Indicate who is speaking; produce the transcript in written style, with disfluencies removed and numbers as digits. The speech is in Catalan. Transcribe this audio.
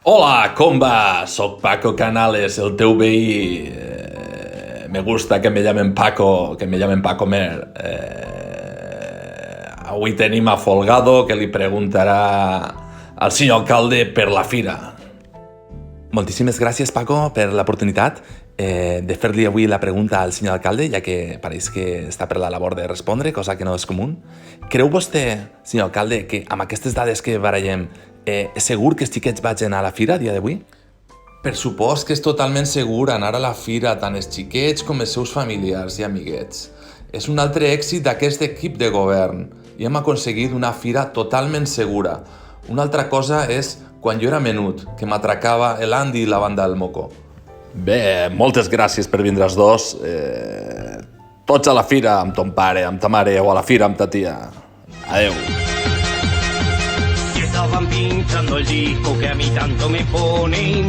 Speaker 1: Hola, com va? Soc Paco Canales, el teu veí. Me gusta que me llamen Paco, Mer. Avui tenim a Folgado, que li preguntarà al senyor alcalde per la fira.
Speaker 2: Moltíssimes gràcies, Paco, per l'oportunitat de fer-li avui la pregunta al senyor alcalde, ja que pareix que està per la labor de respondre, cosa que no és comú. Creu vostè, senyor alcalde, que amb aquestes dades que barallem és segur que els xiquets vagin a la fira a dia d'avui?
Speaker 1: Per supost que és totalment segur anar a la fira tant els xiquets com els seus familiars i amiguets. És un altre èxit d'aquest equip de govern i hem aconseguit una fira totalment segura. Una altra cosa és quan jo era menut, que m'atracava l'Andy i la banda del Moco. Bé, moltes gràcies per vindre els dos. Tots a la fira amb ton pare, amb ta mare, o a la fira amb ta tia. Adeu.
Speaker 3: Y estaban pinchando el disco que a mí tanto me pone.